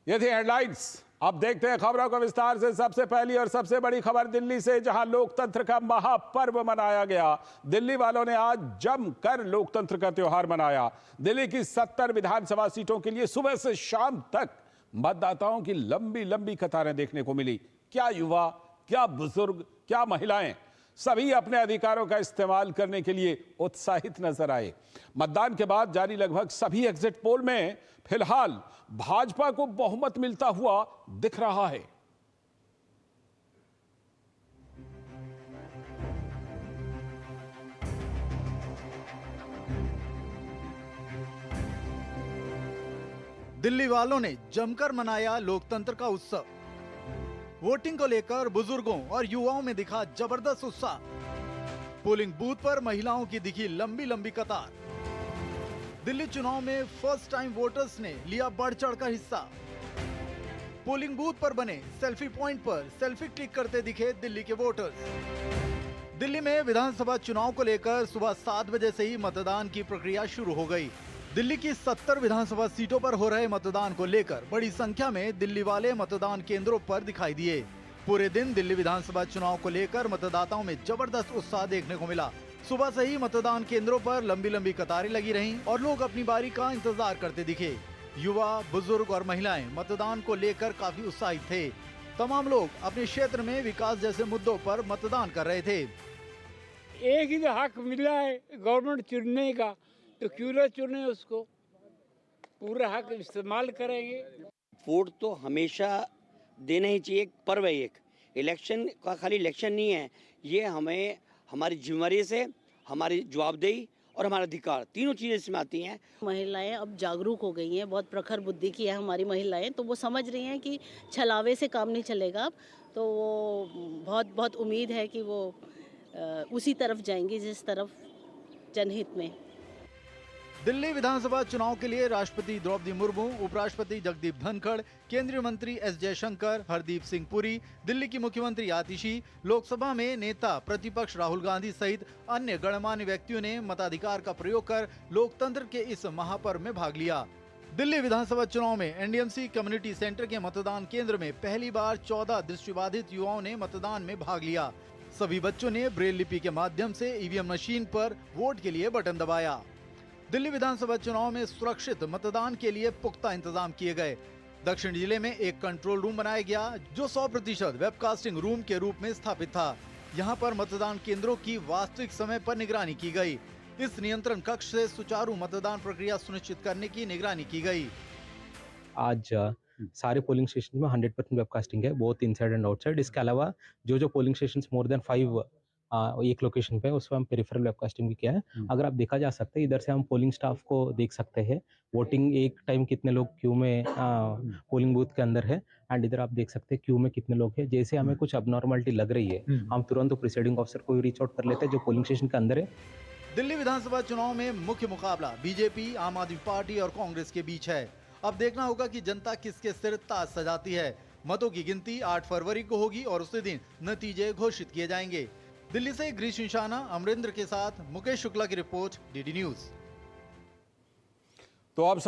ये थी हेडलाइंस। अब देखते हैं खबरों को विस्तार से। सबसे पहली और सबसे बड़ी खबर दिल्ली से, जहां लोकतंत्र का महापर्व मनाया गया। दिल्ली वालों ने आज जमकर लोकतंत्र का त्योहार मनाया। दिल्ली की 70 विधानसभा सीटों के लिए सुबह से शाम तक मतदाताओं की लंबी लंबी कतारें देखने को मिली। क्या युवा, क्या बुजुर्ग, क्या महिलाएं, सभी अपने अधिकारों का इस्तेमाल करने के लिए उत्साहित नजर आए। मतदान के बाद जारी लगभग सभी एग्जिट पोल में फिलहाल भाजपा को बहुमत मिलता हुआ दिख रहा है। दिल्ली वालों ने जमकर मनाया लोकतंत्र का उत्सव। वोटिंग को लेकर बुजुर्गों और युवाओं में दिखा जबरदस्त उत्साह। पोलिंग बूथ पर महिलाओं की दिखी लंबी लंबी कतार। दिल्ली चुनाव में फर्स्ट टाइम वोटर्स ने लिया बढ़ चढ़कर हिस्सा। पोलिंग बूथ पर बने सेल्फी पॉइंट पर सेल्फी क्लिक करते दिखे दिल्ली के वोटर्स। दिल्ली में विधानसभा चुनाव को लेकर सुबह 7 बजे से ही मतदान की प्रक्रिया शुरू हो गई। दिल्ली की 70 विधानसभा सीटों पर हो रहे मतदान को लेकर बड़ी संख्या में दिल्ली वाले मतदान केंद्रों पर दिखाई दिए। पूरे दिन दिल्ली विधानसभा चुनाव को लेकर मतदाताओं में जबरदस्त उत्साह देखने को मिला। सुबह से ही मतदान केंद्रों पर लंबी लंबी कतारें लगी रहीं और लोग अपनी बारी का इंतजार करते दिखे। युवा, बुजुर्ग और महिलाएं मतदान को लेकर काफी उत्साहित थे। तमाम लोग अपने क्षेत्र में विकास जैसे मुद्दों पर मतदान कर रहे थे। एक ही तो हक मिला है गवर्नमेंट चुनने का, तो क्यों ना चुने उसको, पूरा हक इस्तेमाल करेंगे। वोट तो हमेशा देना ही चाहिए। एक पर्व है, एक इलेक्शन का खाली इलेक्शन नहीं है, ये हमें हमारी जिम्मेदारी से, हमारी जवाबदेही और हमारा अधिकार, तीनों चीजें इसमें आती हैं। महिलाएं अब जागरूक हो गई हैं, बहुत प्रखर बुद्धि की है हमारी महिलाएं, तो वो समझ रही हैं कि छलावे से काम नहीं चलेगा अब। तो वो बहुत उम्मीद है कि वो उसी तरफ जाएंगी जिस तरफ जनहित में। दिल्ली विधानसभा चुनाव के लिए राष्ट्रपति द्रौपदी मुर्मू, उपराष्ट्रपति जगदीप धनखड़, केंद्रीय मंत्री एस जयशंकर, हरदीप सिंह पुरी, दिल्ली की मुख्यमंत्री आतिशी, लोकसभा में नेता प्रतिपक्ष राहुल गांधी सहित अन्य गणमान्य व्यक्तियों ने मताधिकार का प्रयोग कर लोकतंत्र के इस महापर्व में भाग लिया। दिल्ली विधानसभा चुनाव में एनडीएमसी कम्युनिटी सेंटर के मतदान केंद्र में पहली बार 14 दृष्टिबाधित युवाओं ने मतदान में भाग लिया। सभी बच्चों ने ब्रेल लिपि के माध्यम से ईवीएम मशीन पर वोट के लिए बटन दबाया। दिल्ली विधानसभा चुनाव में सुरक्षित मतदान के लिए पुख्ता इंतजाम किए गए। दक्षिण जिले में एक कंट्रोल रूम बनाया गया जो 100% वेबकास्टिंग रूम के रूप में स्थापित था। यहां पर मतदान केंद्रों की वास्तविक समय पर निगरानी की गई। इस नियंत्रण कक्ष से सुचारू मतदान प्रक्रिया सुनिश्चित करने की निगरानी की गई। आज सारे पोलिंग स्टेशन में 100% वेबकास्टिंग है, बोथ इनसाइड एंड आउटसाइड। इसके अलावा जो पोलिंग स्टेशन मोर देन 5 एक लोकेशन पे, उसमें हम पेरिफेरल वेबकास्टिंग भी किया है। अगर आप देखा जा सकता है, इधर से हम पोलिंग स्टाफ को देख सकते हैं, वोटिंग एक टाइम कितने लोग क्यू में पोलिंग बूथ के अंदर है, एंड इधर आप देख सकते हैं क्यू में कितने लोग हैं। जैसे हमें कुछ अबनॉर्मलिटी लग रही है, हम तुरंत प्रिसाइडिंग ऑफिसर को रीच आउट कर लेते हैं जो पोलिंग स्टेशन के अंदर है। दिल्ली विधानसभा चुनाव में मुख्य मुकाबला बीजेपी, आम आदमी पार्टी और कांग्रेस के बीच है। अब देखना होगा कि जनता किसके सिर ताज सजाती है। मतों की गिनती 8 फरवरी को होगी और उसी दिन नतीजे घोषित किए जाएंगे। दिल्ली से ग्रीश इंशाना, अमरिंद्र के साथ मुकेश शुक्ला की रिपोर्ट, डीडी न्यूज। तो अब